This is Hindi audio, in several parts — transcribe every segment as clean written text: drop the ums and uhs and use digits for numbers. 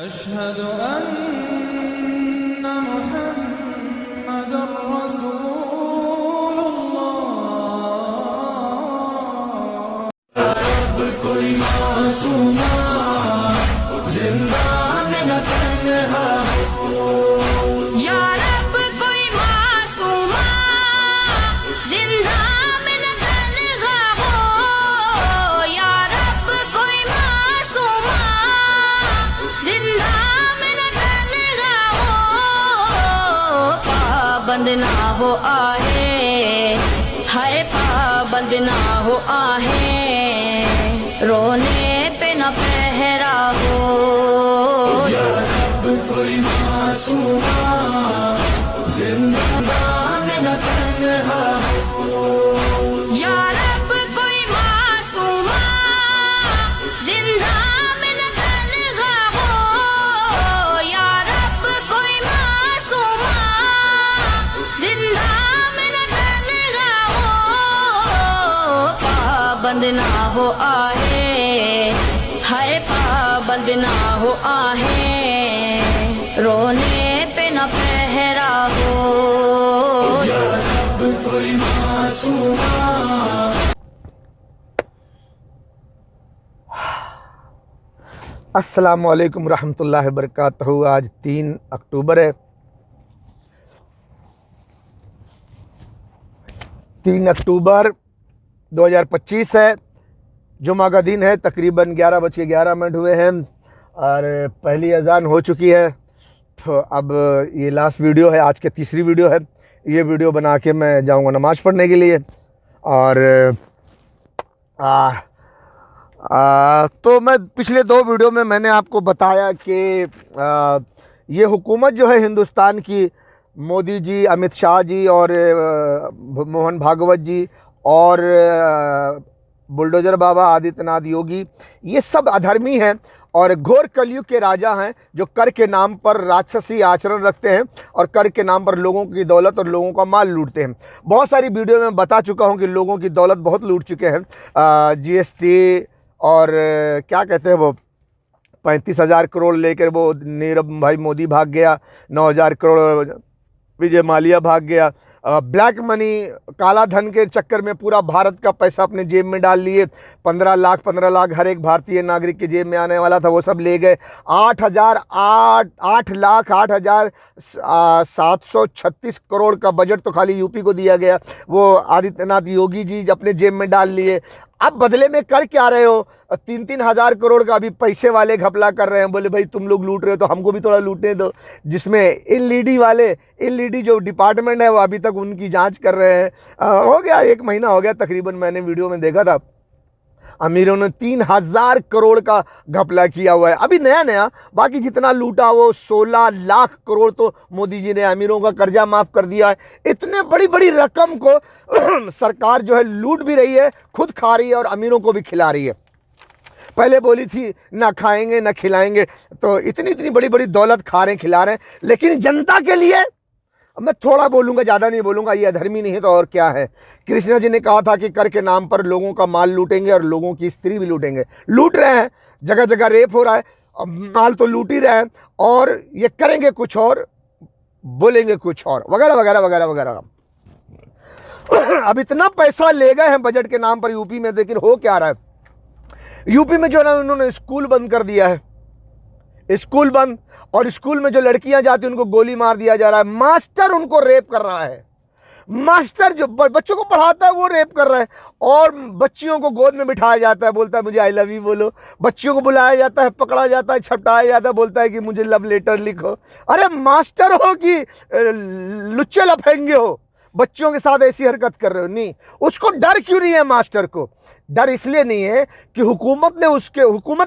अशहदु अन्ना मुहम्मदुर रसूलुल्लाह। अब कोई मासूमा जिंदा में न तन्हा हो, या रब कोई मासूमा जिंदा में न तन्हा हो, या रब कोई मासूमा जिंदा में न तन्हा हो, पाबंद ना हो आहे, हाय पाबंद ना हो आहे, रोने पे न पहरा हो, या रब कोई मासूमा जिंदा में न तन्हा हो, या रब कोई मासूमा जिंदा में न तन्हा हो, या रब कोई मासूमा जिंदा में न तन्हा हो, पाबंद ना हो आहे, हाय पाबंद ना हो आहे, रोने पे न पहरा हो, या रब कोई मासूमा। अस्सलामु अलैकुम रहमतुल्लाहि व बरकातहू। आज 3 अक्टूबर है। 3 अक्टूबर 2025 है, जुमा का दिन है। तकरीबन 11:11 हुए हैं और पहली अजान हो चुकी है। तो अब ये लास्ट वीडियो है, आज की तीसरी वीडियो है। ये वीडियो बना के मैं जाऊंगा नमाज पढ़ने के लिए। और तो मैं पिछले 2 वीडियो में मैंने आपको बताया कि ये हुकूमत जो है हिंदुस्तान की, मोदी जी, अमित शाह जी और मोहन भागवत जी और बुलडोजर बाबा आदित्यनाथ योगी, ये सब अधर्मी हैं और घोर कलयुग के राजा हैं, जो कर के नाम पर राक्षसी आचरण रखते हैं और कर के नाम पर लोगों की दौलत और लोगों का माल लूटते हैं। बहुत सारी वीडियो में बता चुका हूं कि लोगों की दौलत बहुत लूट चुके हैं। जीएसटी और क्या कहते हैं वो 35,000 करोड़ लेकर वो नीरव भाई मोदी भाग गया, 9,000 करोड़ विजय माल्या भाग गया। ब्लैक मनी, काला धन के चक्कर में पूरा भारत का पैसा अपने जेब में डाल लिए। 15 लाख हर एक भारतीय नागरिक के जेब में आने वाला था, वो सब ले गए। 8,736 करोड़ का बजट तो खाली यूपी को दिया गया, वो आदित्यनाथ योगी जी अपने जेब में डाल लिए। अब बदले में कर क्या रहे हो? 3-3 हज़ार करोड़ का अभी पैसे वाले घपला कर रहे हैं। बोले भाई तुम लोग लूट रहे हो तो हमको भी थोड़ा लूटने दो। जिसमें एलईडी जो डिपार्टमेंट है वो अभी तक उनकी जांच कर रहे हैं। हो गया 1 महीना हो गया तकरीबन, मैंने वीडियो में देखा था। अमीरों ने 3,000 करोड़ का घपला किया हुआ है अभी नया। बाकी जितना लूटा वो 16 लाख करोड़ तो मोदी जी ने अमीरों का कर्जा माफ़ कर दिया है। इतने बड़ी रकम को सरकार जो है लूट भी रही है, खुद खा रही है और अमीरों को भी खिला रही है। पहले बोली थी ना खाएंगे ना खिलाएंगे, तो इतनी बड़ी दौलत खा रहे हैं, खिला रहे हैं। लेकिन जनता के लिए अब मैं थोड़ा बोलूँगा, ज़्यादा नहीं बोलूँगा। ये अधर्मी नहीं है तो और क्या है। कृष्णा जी ने कहा था कि कर के नाम पर लोगों का माल लूटेंगे और लोगों की स्त्री भी लूटेंगे। लूट रहे हैं, जगह जगह रेप हो रहा है, माल तो लूट ही रहे हैं और ये करेंगे कुछ और, बोलेंगे कुछ और, वगैरह वगैरह। अब इतना पैसा ले गए हैं बजट के नाम पर यूपी में, लेकिन हो क्या रहा है? यूपी में जो है ना, उन्होंने स्कूल बंद कर दिया है। स्कूल बंद, और स्कूल में जो लड़कियां जाती हैं उनको गोली मार दिया जा रहा है। मास्टर उनको रेप कर रहा है। मास्टर जो बच्चों को पढ़ाता है वो रेप कर रहा है। और बच्चियों को गोद में बिठाया जाता है, बोलता है मुझे आई लव यू बोलो। बच्चियों को बुलाया जाता है, पकड़ा जाता है, छपटाया जाता है, बोलता है कि मुझे लव लेटर लिखो। अरे मास्टर हो कि लुच्चे लफेंगे हो, बच्चों के साथ ऐसी हरकत कर रहे हो? नहीं। उसको डर क्यों नहीं है? मास्टर को डर इसलिए नहीं है कि हुकूमत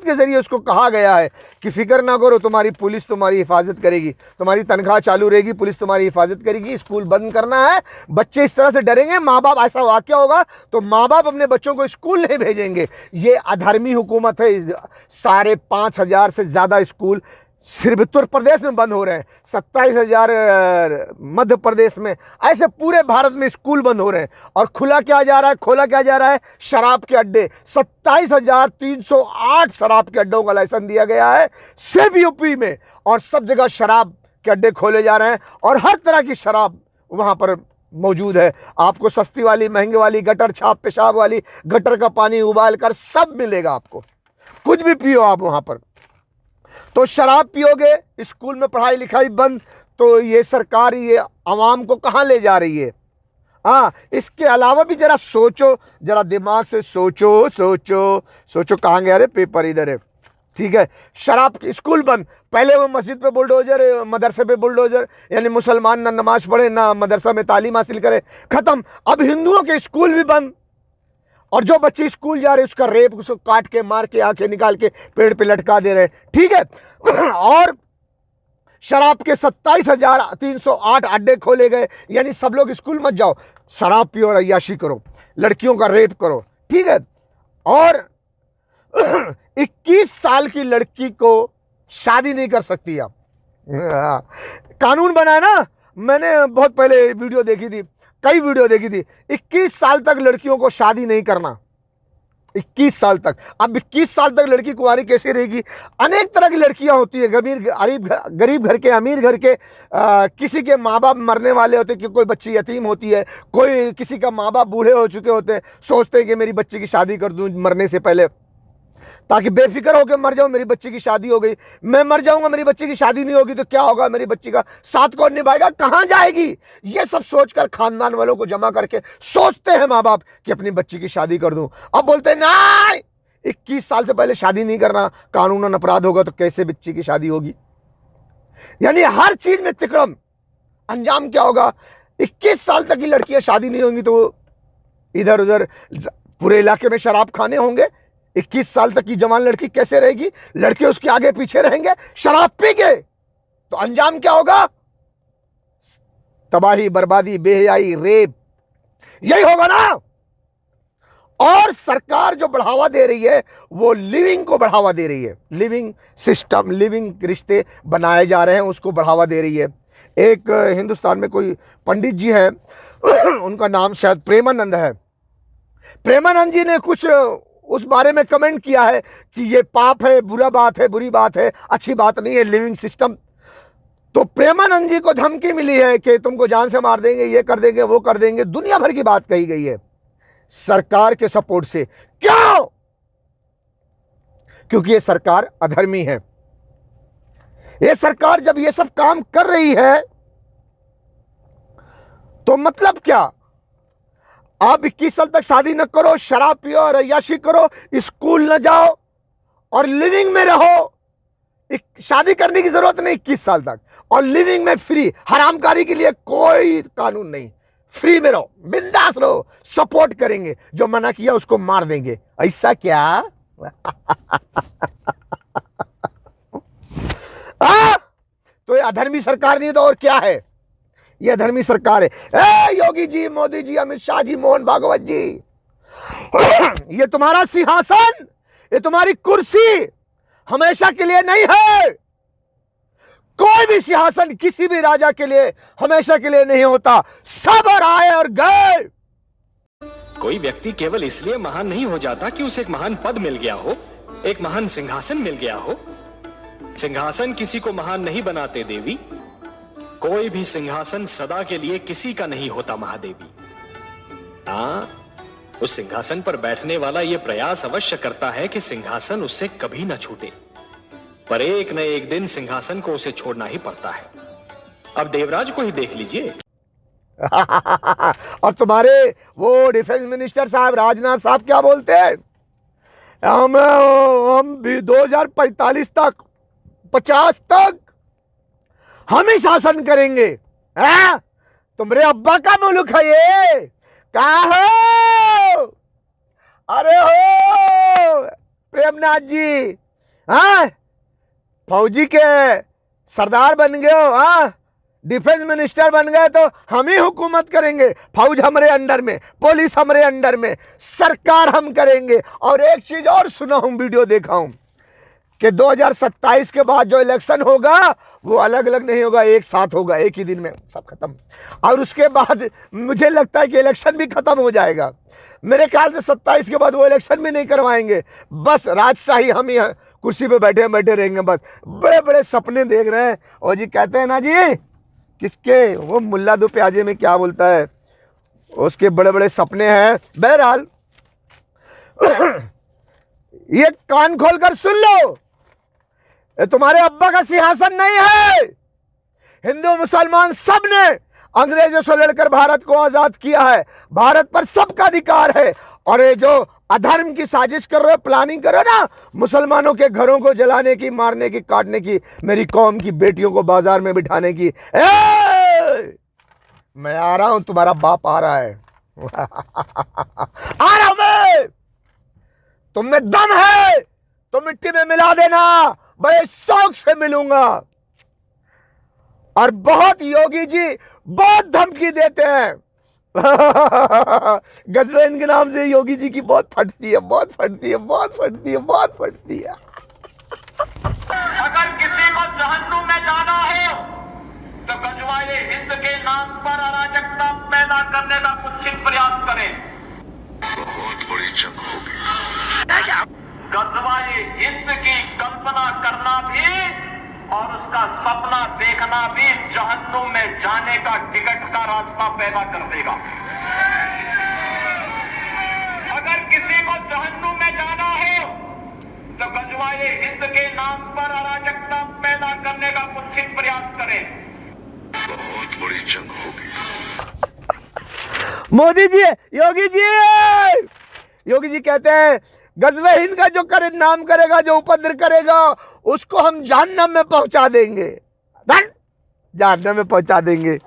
के जरिए उसको कहा गया है कि फिक्र ना करो, तुम्हारी पुलिस तुम्हारी हिफाजत करेगी, तुम्हारी तनख्वाह चालू रहेगी, पुलिस तुम्हारी हिफाजत करेगी। स्कूल बंद करना है, बच्चे इस तरह से डरेंगे, माँ बाप, ऐसा वाकया होगा तो माँ बाप अपने बच्चों को स्कूल नहीं भेजेंगे। ये अधर्मी हुकूमत है। 5,500 से ज़्यादा स्कूल सिर्फ उत्तर प्रदेश में बंद हो रहे हैं, 27,000 मध्य प्रदेश में, ऐसे पूरे भारत में स्कूल बंद हो रहे हैं। और खुला क्या जा रहा है, खोला क्या जा रहा है, शराब के अड्डे। 27,308 शराब के अड्डों का लाइसेंस दिया गया है सिर्फ यूपी में, और सब जगह शराब के अड्डे खोले जा रहे हैं और हर तरह की शराब वहां पर मौजूद है। आपको सस्ती वाली, महंगी वाली, गटर छाप पेशाब वाली, गटर का पानी उबाल कर सब मिलेगा आपको, कुछ भी पियो आप वहां पर। तो शराब पियोगे, स्कूल में पढ़ाई लिखाई बंद, तो ये सरकार ये आवाम को कहाँ ले जा रही है। हाँ, इसके अलावा भी जरा सोचो, जरा दिमाग से सोचो सोचो सोचो। कहाँ गया रे पेपर, इधर है, ठीक है। शराब स्कूल बंद, पहले वो मस्जिद पे बुलडोजर, मदरसे पे बुलडोजर, यानी मुसलमान ना नमाज पढ़े ना मदरसा में तालीम हासिल करे, खत्म। अब हिंदुओं के स्कूल भी बंद, और जो बच्चे स्कूल जा रहे उसका रेप, उसको काट के मार के आंखें निकाल के पेड़ पे लटका दे रहे, ठीक है। और शराब के 27,308 अड्डे खोले गए, यानी सब लोग स्कूल मत जाओ, शराब पियो और अय्याशी करो, लड़कियों का रेप करो, ठीक है। और 21 साल की लड़की को शादी नहीं कर सकती आप। कानून बना ना, मैंने बहुत पहले वीडियो देखी थी, कई वीडियो देखी थी। 21 साल तक लड़कियों को शादी नहीं करना, 21 साल तक। अब 21 साल तक लड़की कुंवारी कैसे रहेगी। अनेक तरह की लड़कियां होती है, गरीब घर के, अमीर घर के, किसी के माँ बाप मरने वाले होते हैं, कि कोई बच्ची यतीम होती है, कोई किसी का माँ बाप बूढ़े हो चुके होते हैं, सोचते हैं कि मेरी बच्ची की शादी कर दूं मरने से पहले, ताकि बेफिक्र होकर मर जाऊं, मेरी बच्ची की शादी हो गई, मैं मर जाऊंगा, मेरी बच्ची की शादी नहीं होगी तो क्या होगा, मेरी बच्ची का साथ कौन निभाएगा, कहां जाएगी। ये सब सोचकर खानदान वालों को जमा करके सोचते हैं माँ बाप कि अपनी बच्ची की शादी कर दूं। अब बोलते हैं नहीं, 21 साल से पहले शादी नहीं करना, कानूनन अपराध होगा, तो कैसे बच्ची की शादी होगी। यानी हर चीज में तिकड़म, अंजाम क्या होगा। 21 साल तक की लड़कियां शादी नहीं होंगी तो इधर उधर पूरे इलाके में शराब खाने होंगे। 21 साल तक की जवान लड़की कैसे रहेगी, लड़के उसके आगे पीछे रहेंगे शराब पी के, तो अंजाम क्या होगा, तबाही, बर्बादी, बेहयाई, रेप, यही होगा ना। और सरकार जो बढ़ावा दे रही है वो लिविंग को बढ़ावा दे रही है, लिविंग सिस्टम, लिविंग रिश्ते बनाए जा रहे हैं, उसको बढ़ावा दे रही है। एक हिंदुस्तान में कोई पंडित जी है, उनका नाम शायद प्रेमानंद है। प्रेमानंद जी ने कुछ उस बारे में कमेंट किया है कि ये पाप है, बुरा बात है, बुरी बात है, अच्छी बात नहीं है लिविंग सिस्टम। तो प्रेमानंद जी को धमकी मिली है कि तुमको जान से मार देंगे, ये कर देंगे, वो कर देंगे, दुनिया भर की बात कही गई है सरकार के सपोर्ट से। क्यों? क्योंकि ये सरकार अधर्मी है। ये सरकार जब ये सब काम कर रही है तो मतलब क्या, आप 21 साल तक शादी न करो, शराब पियो और अय्याशी करो, स्कूल न जाओ और लिविंग में रहो, शादी करने की जरूरत नहीं 21 साल तक, और लिविंग में फ्री, हरामकारी के लिए कोई कानून नहीं, फ्री में रहो, बिंदास रहो, सपोर्ट करेंगे, जो मना किया उसको मार देंगे। ऐसा क्या? तो ये अधर्मी सरकार नहीं तो और क्या है, ये अधर्मी सरकार है। योगी जी, मोदी जी, अमित शाह जी, मोहन भागवत जी, ये तुम्हारा सिंहासन, ये तुम्हारी कुर्सी हमेशा के लिए नहीं है। कोई भी सिंहासन किसी भी राजा के लिए हमेशा के लिए नहीं होता, सब और आए और गए। कोई व्यक्ति केवल इसलिए महान नहीं हो जाता कि उसे एक महान पद मिल गया हो, एक महान सिंहासन मिल गया हो। सिंहासन किसी को महान नहीं बनाते देवी, कोई भी सिंहासन सदा के लिए किसी का नहीं होता महादेवी। हाँ, उस सिंहासन पर बैठने वाला यह प्रयास अवश्य करता है कि सिंहासन उससे कभी न छूटे, पर एक न एक दिन सिंहासन को उसे छोड़ना ही पड़ता है। अब देवराज को ही देख लीजिए। और तुम्हारे वो डिफेंस मिनिस्टर साहब, राजनाथ साहब क्या बोलते हैं, हम भी 2045 तक, 50 तक हम ही शासन करेंगे। तुम्हारे अब्बा का मुल्क है ये, कहा हो? अरे हो प्रेमनाथ जी, हाँ फौजी के सरदार बन गए हो, हाँ डिफेंस मिनिस्टर बन गए, तो हम ही हुकूमत करेंगे, फौज हमारे अंडर में, पुलिस हमारे अंडर में, सरकार हम करेंगे। और एक चीज और सुना हूं, वीडियो देखा हूं कि 2027 के बाद जो इलेक्शन होगा वो अलग अलग नहीं होगा, एक साथ होगा, एक ही दिन में सब खत्म। और उसके बाद मुझे लगता है कि इलेक्शन भी खत्म हो जाएगा। मेरे ख्याल से 27 के बाद वो इलेक्शन भी नहीं करवाएंगे, बस राजशाही हम ही कुर्सी पे बैठे बैठे रहेंगे। बस बड़े बड़े सपने देख रहे हैं। और जी कहते हैं ना जी, किसके, वो मुल्ला दो प्याजे में क्या बोलता है, उसके बड़े बड़े सपने हैं। बहरहाल ये कान खोलकर सुन लो, ये तुम्हारे अब्बा का सिंहासन नहीं है। हिंदू मुसलमान सब ने अंग्रेजों से लड़कर भारत को आजाद किया है, भारत पर सबका अधिकार है। और ये जो अधर्म की साजिश कर रहे हो, प्लानिंग करो ना मुसलमानों के घरों को जलाने की, मारने की, काटने की, मेरी कौम की बेटियों को बाजार में बिठाने की, मैं आ रहा हूं, तुम्हारा बाप आ रहा है आ रहा हूं मैं, तुम में दम है तो मिट्टी में मिला देना, बड़े शौक से मिलूंगा। और बहुत योगी जी बहुत धमकी देते हैं गजरेन के नाम से योगी जी की बहुत फटती है, बहुत फटती है, बहुत फटती है, बहुत फटती है। अगर किसी को जहन्नुम में जाना हो तो गजवाए हिंद के नाम पर अराजकता पैदा करने का कुत्सित प्रयास करें। बहुत बड़ी जंग होगी। गजवाए हिंद की कल्पना करना भी और उसका सपना देखना भी जहन्नुम में जाने का टिकट का रास्ता पैदा कर देगा। अगर किसी को जहन्नुम में जाना हो तो गजवाए हिंद के नाम पर अराजकता पैदा करने का कुत्सित प्रयास करें। बहुत बड़ी जंग होगी। मोदी जी, योगी जी कहते हैं गजवे हिंद का जो करे नाम करेगा, जो उपद्रव करेगा, उसको हम जहन्नम में पहुंचा देंगे, जहन्नम में पहुंचा देंगे।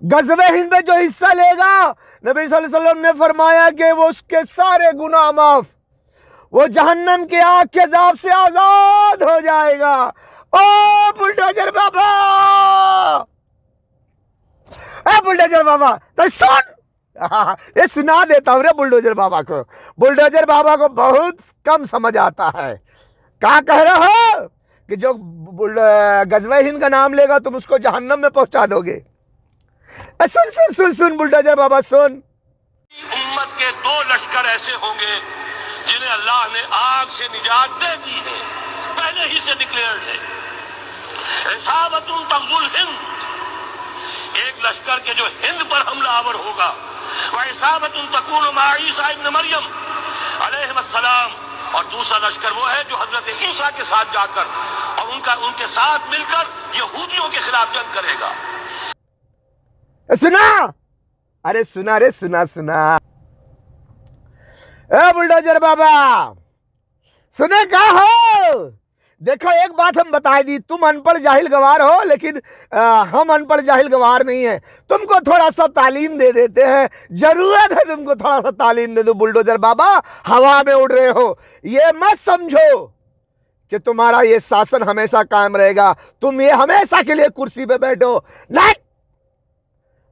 गजवे हिंद में जो हिस्सा लेगा, नबी सल्लल्लाहु अलैहि वसल्लम ने फरमाया कि वो उसके सारे गुनाह माफ, वो जहन्नम के आग के अज़ाब से आजाद हो जाएगा। ओ बुलडोजर बाबा, ए बुलडोजर बाबा तो सुन, ये सुना देता हूं रे बुलडोजर बाबा को। बुलडोजर बाबा को बहुत कम समझ आता है। क्या कह रहे हो कि जो गजवे हिंद का नाम लेगा तुम उसको जहन्नम में पहुंचा दोगे? सुन सुन सुन सुन बुलडोजर बाबा सुन। उम्मत के दो लश्कर ऐसे होंगे जिन्हें अल्लाह ने आग से निजात दे दी है, पहले ही से डिक्लेयर्ड है। इसाबतुन तग़ज़ुल हिंद, एक लश्कर के जो हिंद पर हमलावर होगा, वह इसाबतुन तकूनु मा ईसा इब्न मरियम अलैहिस्सलाम, और दूसरा लश्कर वो है जो हजरत ईसा के साथ जाकर और उनके साथ मिलकर यहूदियों के खिलाफ जंग करेगा। सुना, अरे सुना रे, सुना सुना। ए बुलडोजर बाबा सुने का हो? देखो एक बात हम बता दी, तुम अनपढ़ जाहिल गवार हो, लेकिन हम अनपढ़ जाहिल गवार नहीं है। तुमको थोड़ा सा तालीम दे देते हैं, जरूरत है तुमको थोड़ा सा तालीम दे दो। बुलडोजर बाबा हवा में उड़ रहे हो, ये मत समझो कि तुम्हारा ये शासन हमेशा कायम रहेगा, तुम ये हमेशा के लिए कुर्सी पे बैठो। नहीं,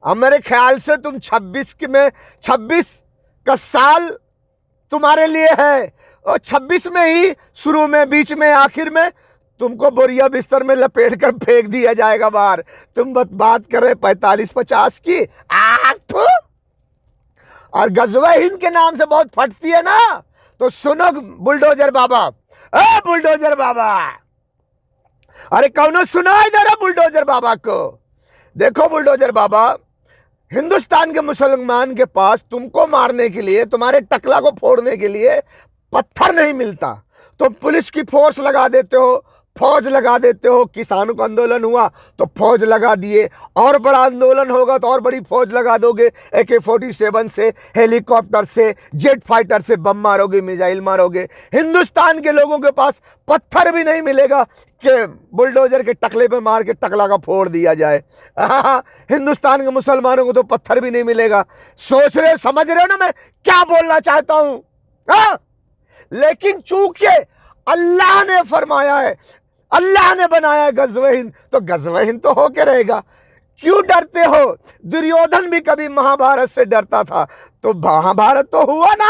अब मेरे ख्याल से तुम 26 का साल तुम्हारे लिए है, और 26 में ही शुरू में, बीच में, आखिर में तुमको बोरिया बिस्तर में लपेट कर फेंक दिया जाएगा बाहर। तुम बात कर रहे 45-50 की। और गजवा हिंद के नाम से बहुत फटती है ना, तो सुनो बुलडोजर बाबा, बुलडोजर बाबा, अरे कौनो सुना इधर बुलडोजर बाबा को। देखो बुलडोजर बाबा, हिंदुस्तान के मुसलमान के पास तुमको मारने के लिए, तुम्हारे टकला को फोड़ने के लिए पत्थर नहीं मिलता। तो पुलिस की फोर्स लगा देते हो, फौज लगा देते हो। किसानों का आंदोलन हुआ तो फौज लगा दिए, और बड़ा आंदोलन होगा तो और बड़ी फौज लगा दोगे। AK-47 से, हेलीकॉप्टर से, जेट फाइटर से बम मारोगे, मिसाइल मारोगे। हिंदुस्तान के लोगों के पास पत्थर भी नहीं मिलेगा कि बुलडोजर के टकले पे मार के टकला का फोड़ दिया जाए। हिंदुस्तान के मुसलमानों को तो पत्थर भी नहीं मिलेगा। सोच रहे, समझ रहे हो ना मैं क्या बोलना चाहता हूं? लेकिन चूंकि अल्लाह ने फरमाया है, अल्लाह ने बनाया है गजवे हिंद, तो गजवे हिंद तो होके रहेगा। क्यों डरते हो? दुर्योधन भी कभी महाभारत से डरता था, तो महाभारत तो हुआ ना।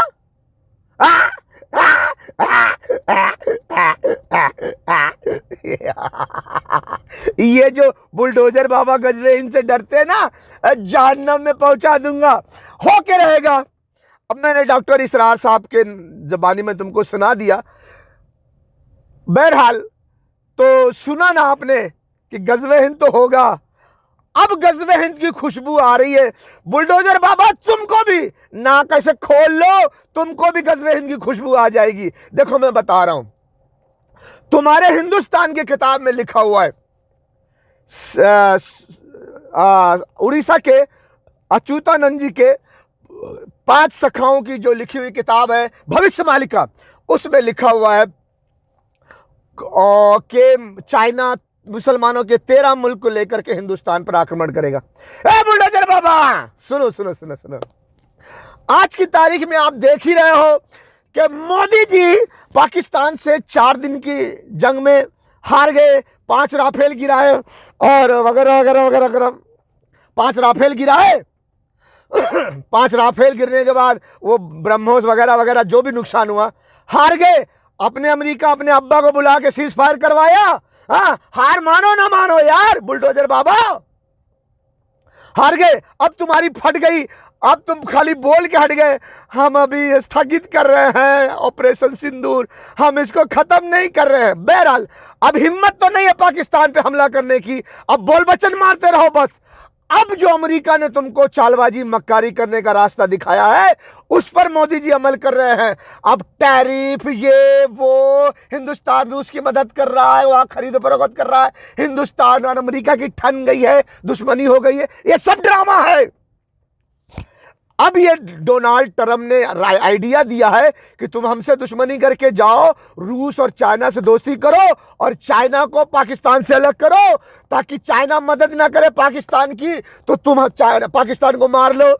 ये जो बुलडोजर बाबा गजवे इनसे डरते हैं ना, जहन्नम में पहुंचा दूंगा, होके रहेगा। अब मैंने डॉक्टर इसरार साहब के जबानी में तुमको सुना दिया। बहरहाल तो सुना ना आपने कि गजवे हिंद तो होगा। अब गजवे हिंद की खुशबू आ रही है। बुलडोजर बाबा तुमको भी नाक ऐसे खोल लो, तुमको भी गजवे हिंद की खुशबू आ जाएगी। देखो मैं बता रहा हूं, तुम्हारे हिंदुस्तान के किताब में लिखा हुआ है, उड़ीसा के अच्युतानंद जी के 5 सखाओं की जो लिखी हुई किताब है भविष्य मालिका, उसमें लिखा हुआ है कि चाइना मुसलमानों के 13 मुल्क को लेकर के हिंदुस्तान पर आक्रमण करेगा। ए बुलडोजर बाबा सुनो सुनो सुनो सुनो, आज की तारीख में आप देख ही रहे हो कि मोदी जी पाकिस्तान से 4 दिन की जंग में हार गए, 5 राफेल गिराए और वगैरह वगैरह वगैरह वगैरह। 5 राफेल गिराए 5 राफेल गिरने के बाद वो ब्रह्मोस वगैरह वगैरह जो भी नुकसान हुआ, हार गए। अपने अमेरिका अपने अब्बा को बुला के सीज फायर करवाया। हाँ, हार मानो ना मानो यार, बुलडोजर बाबा हार गए। अब तुम्हारी फट गई, अब तुम खाली बोल के हट गए। हम अभी स्थगित कर रहे हैं ऑपरेशन सिंदूर, हम इसको खत्म नहीं कर रहे हैं। बहरहाल अब हिम्मत तो नहीं है पाकिस्तान पे हमला करने की, अब बोल बचन मारते रहो बस। अब जो अमेरिका ने तुमको चालबाजी मक्कारी करने का रास्ता दिखाया है, उस पर मोदी जी अमल कर रहे हैं। अब टैरिफ ये वो, हिंदुस्तान रूस की मदद कर रहा है, वहां खरीद फरोख्त कर रहा है, हिंदुस्तान और अमेरिका की ठन गई है, दुश्मनी हो गई है, ये सब ड्रामा है। अब ये डोनाल्ड ट्रंप ने आइडिया दिया है कि तुम हमसे दुश्मनी करके जाओ, रूस और चाइना से दोस्ती करो और चाइना को पाकिस्तान से अलग करो, ताकि चाइना मदद ना करे पाकिस्तान की, तो तुम पाकिस्तान को मार लो।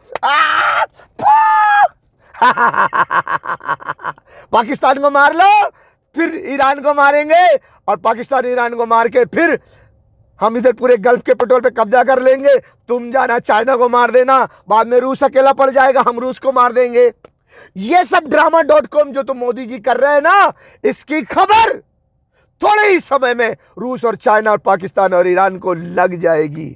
पाकिस्तान को मार लो, फिर ईरान को मारेंगे और पाकिस्तान ईरान को मार के फिर हम इधर पूरे गल्फ के पेट्रोल पे कब्जा कर लेंगे। तुम जाना चाइना को मार देना, बाद में रूस अकेला पड़ जाएगा, हम रूस को मार देंगे। ये सब ड्रामा.com जो तुम मोदी जी कर रहे हैं ना, इसकी खबर थोड़े ही समय में रूस और चाइना और पाकिस्तान और ईरान को लग जाएगी।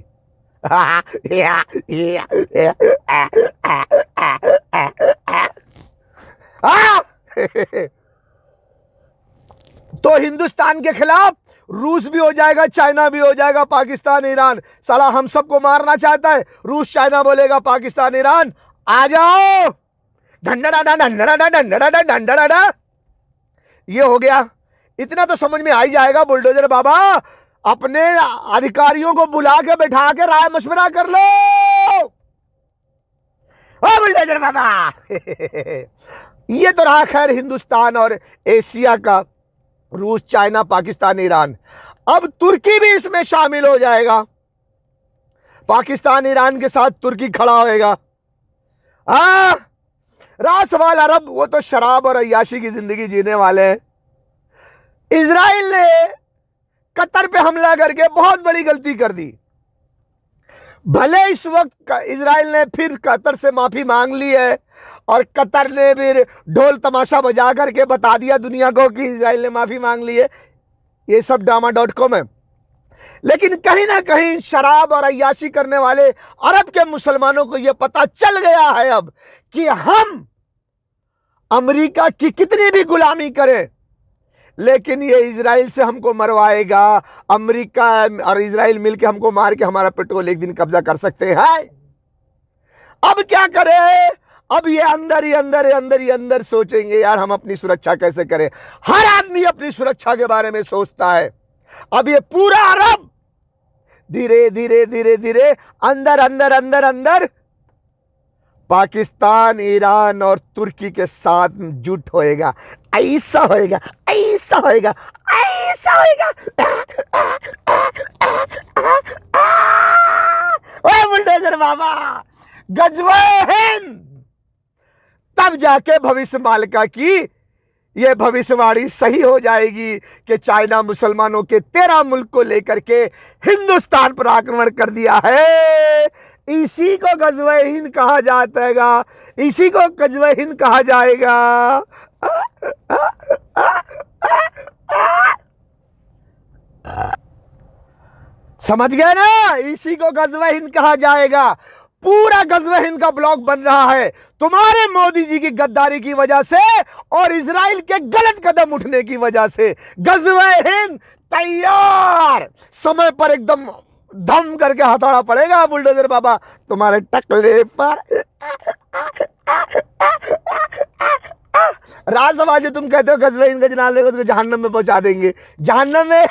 तो हिंदुस्तान के खिलाफ रूस भी हो जाएगा, चाइना भी हो जाएगा, पाकिस्तान ईरान। साला हम सबको मारना चाहता है। रूस चाइना बोलेगा पाकिस्तान ईरान आ जाओ, ढंडा ढंडा। ये हो गया। इतना तो समझ में आ ही जाएगा बुलडोजर बाबा, अपने अधिकारियों को बुला के बैठा के राय मशवरा कर लो। ओ बुलडोजर बाबा ये तो रहा खैर हिंदुस्तान और एशिया का, रूस चाइना पाकिस्तान ईरान। अब तुर्की भी इसमें शामिल हो जाएगा। पाकिस्तान ईरान के साथ तुर्की खड़ा होएगा। रहा सवाल अरब, वो तो शराब और अय्याशी की जिंदगी जीने वाले हैं। इजराइल ने कतर पे हमला करके बहुत बड़ी गलती कर दी। भले इस वक्त इजराइल ने फिर कतर से माफी मांग ली है और कतर ने भी ढोल तमाशा बजा करके बता दिया दुनिया को कि इजराइल ने माफी मांग ली है। ये सब ड्रामा.com है। लेकिन कहीं ना कहीं शराब और अय्याशी करने वाले अरब के मुसलमानों को यह पता चल गया है अब कि हम अमेरिका की कितनी भी गुलामी करें, लेकिन ये इजराइल से हमको मरवाएगा। अमेरिका और इजराइल मिलकर हमको मार के हमारा पेट्रोल एक दिन कब्जा कर सकते हैं। अब क्या करें? अब ये अंदर ही अंदर सोचेंगे, यार हम अपनी सुरक्षा कैसे करें। हर आदमी अपनी सुरक्षा के बारे में सोचता है। अब ये पूरा अरब धीरे धीरे धीरे धीरे अंदर पाकिस्तान, ईरान और तुर्की के साथ जुट होएगा। ऐसा होएगा। ओए बुलडोजर बाबा, गजवा हिंद। तब जाके भविष्य मालिका की यह भविष्यवाणी सही हो जाएगी कि चाइना मुसलमानों के 13 मुल्क को लेकर के हिंदुस्तान पर आक्रमण कर दिया है। इसी को गजवा हिंद कहा जाता है, इसी को गजवा हिंद कहा जाएगा। समझ गए ना, इसी को गज़वा हिंद कहा जाएगा। पूरा गज़वा हिंद का ब्लॉग बन रहा है तुम्हारे मोदी जी की गद्दारी की वजह से और इजराइल के गलत कदम उठने की वजह से। गज़वा हिंद तैयार, समय पर एकदम धम करके हथौड़ा पड़ेगा बुलडोजर बाबा तुम्हारे टकले पर। राज्यसभा जो तुम कहते हो गज़वा हिंद का जनाब लेगा उसको जहन्नम में पहुंचा देंगे, जहन्नम में।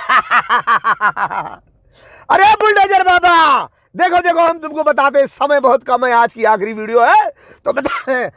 अरे बुलडोजर बाबा देखो देखो, हम तुमको बताते हैं, समय बहुत कम है, आज की आखिरी वीडियो है तो बता रहे हैं।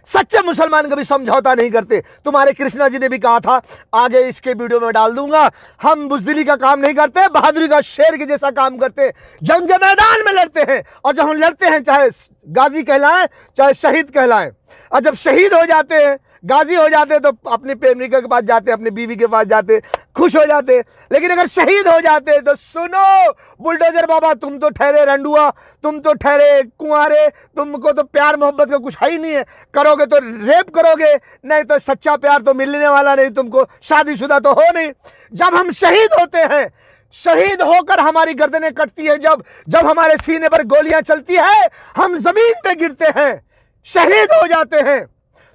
सच्चे मुसलमान कभी समझौता नहीं करते। तुम्हारे कृष्णा जी ने भी कहा था, आगे इसके वीडियो में डाल दूंगा, हम बुज़दिली का काम नहीं करते, बहादुरी का शेर के जैसा काम करते, जंग के मैदान में लड़ते हैं। और जब हम लड़ते हैं, चाहे गाजी कहलाएं चाहे शहीद कहलाएं, और जब शहीद हो जाते हैं, गाजी हो जाते हैं, तो अपनी प्रेमिका के पास जाते, अपनी बीवी के पास जाते, खुश हो जाते। लेकिन अगर शहीद हो जाते तो सुनो बुलडोजर बाबा, तुम तो ठहरे रंडुआ, तुम तो ठहरे कुंवारे, तुमको तो प्यार मोहब्बत का कुछ है ही नहीं है। करोगे तो रेप करोगे, नहीं तो सच्चा प्यार तो मिलने वाला नहीं तुमको, शादीशुदा तो हो नहीं। जब हम शहीद होते हैं, शहीद होकर हमारी गर्दनें कटती है, जब हमारे सीने पर गोलियां चलती है, हम जमीन पे गिरते हैं, शहीद हो जाते हैं,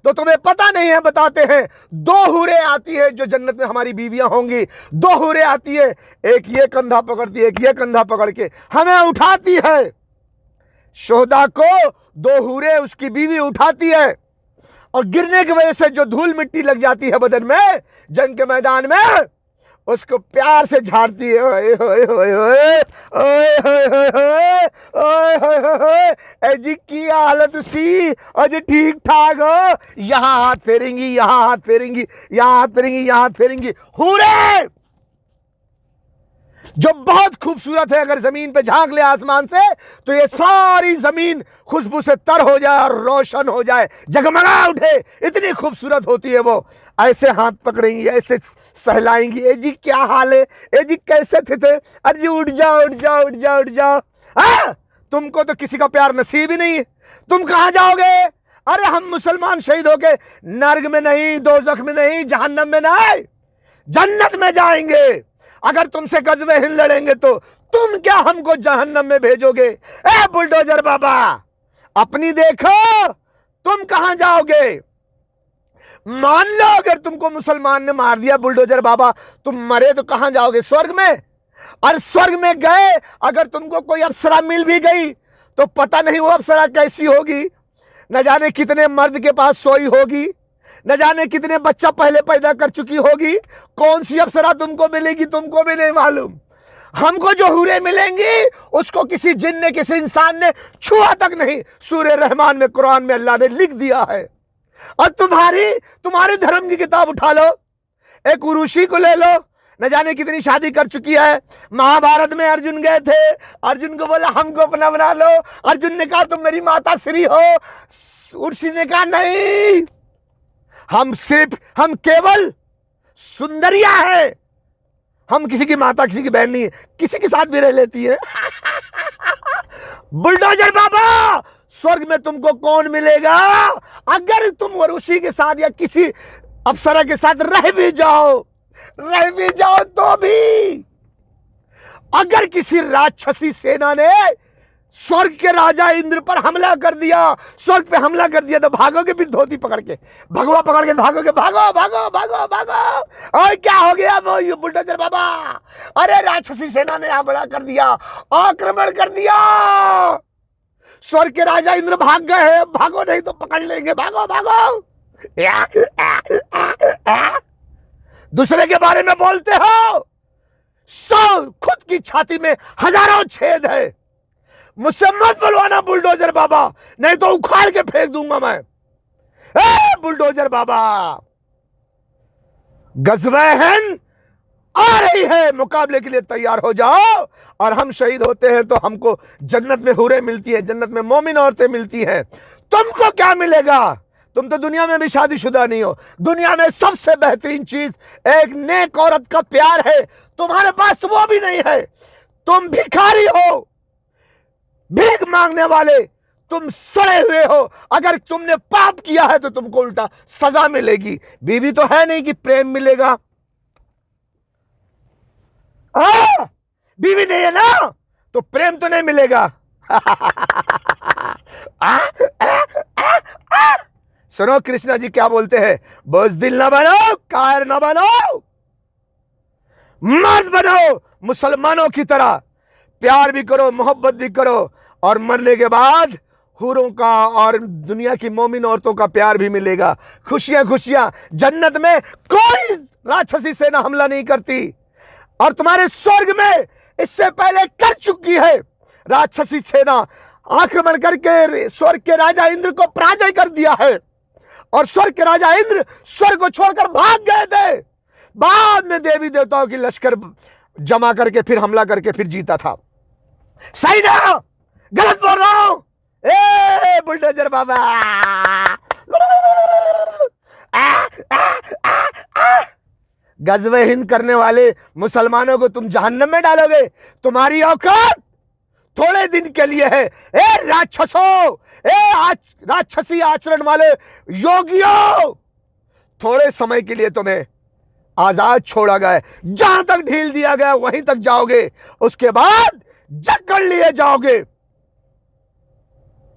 तो तुम्हें पता नहीं है, बताते हैं, दो हुरे आती है जो जन्नत में हमारी बीवियां होंगी। दो हुरे आती है, एक ये कंधा पकड़ती है, एक ये कंधा पकड़ के हमें उठाती है। शोहदा को दो हुरे उसकी बीवी उठाती है, और गिरने की वजह से जो धूल मिट्टी लग जाती है बदन में, जंग के मैदान में, उसको प्यार से झाड़ती है। ओए होए होए होए ओए होए होए होए ओए होए होए होए, एजी की हालत सी, अजी ठीक ठाक हो, यहाँ हाथ फेरेंगी, यहाँ हाथ फेरेंगी, यहाँ हाथ फेरेंगी, यहाँ हाथ फेरेंगी। हुरे जो बहुत खूबसूरत है, अगर जमीन पे झांक ले आसमान से, तो ये सारी जमीन खुशबू से तर हो जाए और रोशन हो जाए, जगमगा उठे, इतनी खूबसूरत होती है वो। ऐसे हाथ पकड़ेंगी, ऐसे सहलाएंगी, ए जी क्या हाल है, ए जी कैसे थे, अरे जी उठ जाओ उठ जाओ उठ जाओ उठ जाओ। तुमको तो किसी का प्यार नसीब ही नहीं है, तुम कहां जाओगे? अरे हम मुसलमान शहीद होके नर्क में नहीं, दोजख में नहीं, जहन्नम में नहीं, जन्नत में जाएंगे। अगर तुमसे गज़वा हिंद लड़ेंगे तो तुम क्या हमको जहन्नम में भेजोगे? ए बुलडोजर बाबा अपनी देखो, तुम कहां जाओगे? मान लो अगर तुमको मुसलमान ने मार दिया बुलडोजर बाबा, तुम मरे तो कहां जाओगे? स्वर्ग में। और स्वर्ग में गए, अगर तुमको कोई अप्सरा मिल भी गई तो पता नहीं वो अप्सरा कैसी होगी, न जाने कितने मर्द के पास सोई होगी, न जाने कितने बच्चा पहले पैदा कर चुकी होगी, कौन सी अप्सरा तुमको मिलेगी तुमको भी नहीं मालूम। हमको जो हुरे मिलेंगी उसको किसी जिन ने, किसी इंसान ने छुआ तक नहीं। सूरह रहमान में, कुरान में अल्लाह ने लिख दिया है। और तुम्हारे धर्म की किताब उठा लो, एक उर्वशी को ले लो, न जाने कितनी शादी कर चुकी है। महाभारत में अर्जुन गए थे, अर्जुन को बोला हमको अपना बना लो, अर्जुन ने कहा तुम मेरी माता श्री हो, उर्वशी ने कहा नहीं, हम केवल सुंदरिया है, हम किसी की माता किसी की बहन नहीं है, किसी के साथ भी रह लेती है। बुलडोजर बाबा स्वर्ग में तुमको कौन मिलेगा? अगर तुम उर्वशी के साथ या किसी अप्सरा के साथ रह भी जाओ तो भी, अगर किसी राक्षसी सेना ने स्वर्ग के राजा इंद्र पर हमला कर दिया, स्वर्ग पे हमला कर दिया, तो भागोगे फिर धोती पकड़ के, भगवा पकड़ के भागोगे, भागो भागो भागो भागो। और क्या हो गया वो बुलडोजर बाबा? अरे राक्षसी सेना ने हमला कर दिया, आक्रमण कर दिया, स्वर्ग के राजा इंद्र भाग गए हैं, भागो नहीं तो पकड़ लेंगे, भागो भागो। दूसरे के बारे में बोलते हो, खुद की छाती में हजारों छेद है। मुझसे मत बुलवाना बुलडोजर बाबा, नहीं तो उखाड़ के फेंक दूंगा मैं। बुलडोजर बाबा गज़वा हिंद आ रही है, मुकाबले के लिए तैयार हो जाओ। और हम शहीद होते हैं तो हमको जन्नत में हुरे मिलती है, जन्नत में मोमिन औरतें मिलती हैं। तुमको क्या मिलेगा? तुम तो दुनिया में भी शादीशुदा नहीं हो। दुनिया में सबसे बेहतरीन चीज एक नेक औरत का प्यार है, तुम्हारे पास तो वो भी नहीं है। तुम भिखारी हो, भीख मांगने वाले, तुम सड़े हुए हो। अगर तुमने पाप किया है तो तुमको उल्टा सजा मिलेगी। बीवी तो है नहीं कि प्रेम मिलेगा। बीवी नहीं है ना तो प्रेम तो नहीं मिलेगा। सुनो कृष्णा जी क्या बोलते हैं, बुज़दिल ना बनो, कायर ना बनो, मर्द बनो मुसलमानों की तरह, प्यार भी करो, मोहब्बत भी करो, और मरने के बाद हूरों का और दुनिया की मोमिन औरतों का प्यार भी मिलेगा। खुशियां खुशियां जन्नत में कोई राक्षसी सेना हमला नहीं करती, और तुम्हारे स्वर्ग में इससे पहले कर चुकी है राक्षसी सेना, आक्रमण करके स्वर्ग के राजा इंद्र को पराजय कर दिया है, और स्वर्ग के राजा इंद्र स्वर्ग को छोड़कर भाग गए थे। बाद में देवी देवताओं की लश्कर जमा करके फिर हमला करके फिर जीता था। सही ना, गलत बोल रहा हूं? ए बुलडोजर बाबा, गज़वे हिंद करने वाले मुसलमानों को तुम जहन्नम में डालोगे। तुम्हारी औकात थोड़े दिन के लिए है। ए राक्षसों, राक्षसी आचरण वाले योगियों, थोड़े समय के लिए तुम्हें आजाद छोड़ा गया। जहां तक ढील दिया गया वहीं तक जाओगे, उसके बाद जकड़ लिए जाओगे।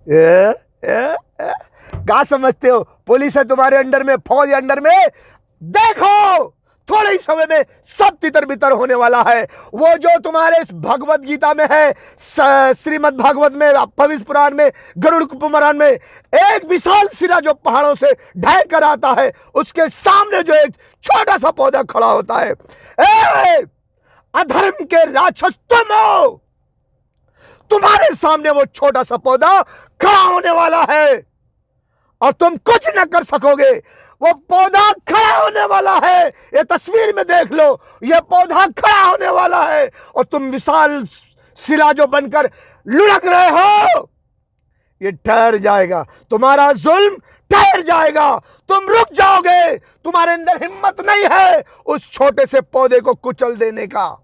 क्या समझते हो, पुलिस है तुम्हारे अंडर में, फौज अंडर में। देखो थोड़े ही समय में सब तितर बितर होने वाला है। वो जो तुम्हारे इस भगवत गीता में है, श्रीमद् भागवत में, पवित्र पुराण में, गरुड़ पुराण में, एक विशाल सिरा जो पहाड़ों से ढह कर आता है, उसके सामने जो एक छोटा सा पौधा खड़ा होता है। अधर्म के राक्षस तुम हो, तुम्हारे सामने वो छोटा सा पौधा खड़ा होने वाला है, और तुम कुछ न कर सकोगे। वो पौधा खड़ा होने वाला है, ये तस्वीर में देख लो, ये पौधा खड़ा होने वाला है, और तुम विशाल शिला जो बनकर लुढ़क रहे हो, ये ठहर जाएगा। तुम्हारा जुल्म ठहर जाएगा, तुम रुक जाओगे। तुम्हारे अंदर हिम्मत नहीं है उस छोटे से पौधे को कुचल देने का।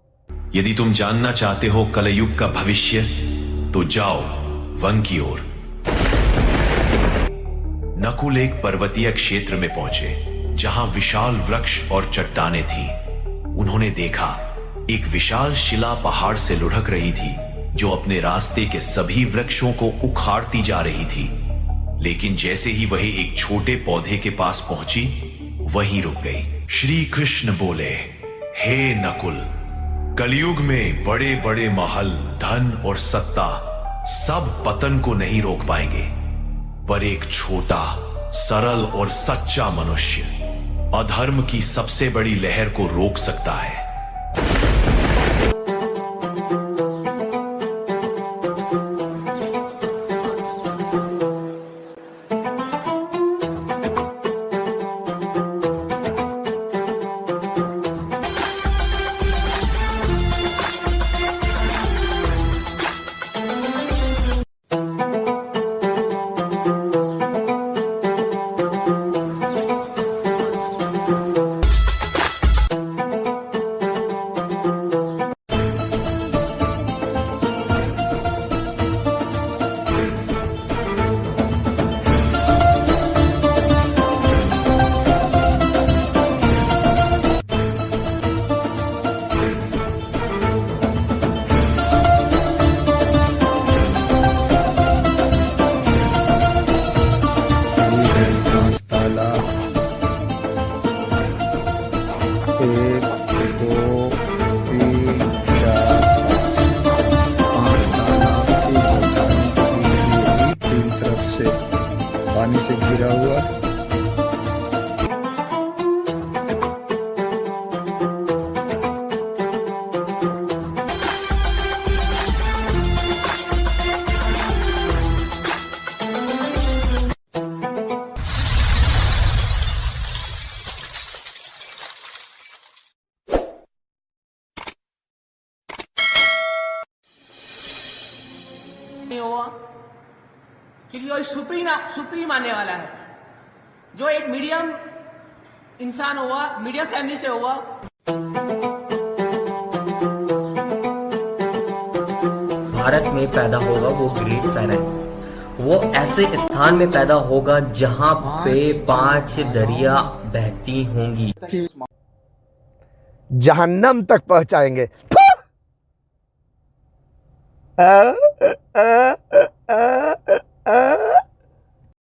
यदि तुम जानना चाहते हो कलयुग का भविष्य, तो जाओ वन की ओर। नकुल एक पर्वतीय क्षेत्र में पहुंचे, जहां विशाल वृक्ष और चट्टानें थी। उन्होंने देखा एक विशाल शिला पहाड़ से लुढ़क रही थी, जो अपने रास्ते के सभी वृक्षों को उखाड़ती जा रही थी। लेकिन जैसे ही वह एक छोटे पौधे के पास पहुंची, वहीं रुक गई। श्री कृष्ण बोले, हे नकुल, कलयुग में बड़े बड़े महल, धन और सत्ता सब पतन को नहीं रोक पाएंगे, पर एक छोटा, सरल और सच्चा मनुष्य अधर्म की सबसे बड़ी लहर को रोक सकता है। पानी से घिरा हुआ। नहीं हुआ क्योंकि वो सुप्रीम आने वाला है, जो एक मीडियम इंसान हुआ, मीडियम फैमिली से हुआ। भारत में पैदा होगा वो ग्रेट साइलेंट, वो ऐसे स्थान में पैदा होगा जहां पे 5 दरिया बहती होंगी। जहन्नम तक पहुंचाएंगे।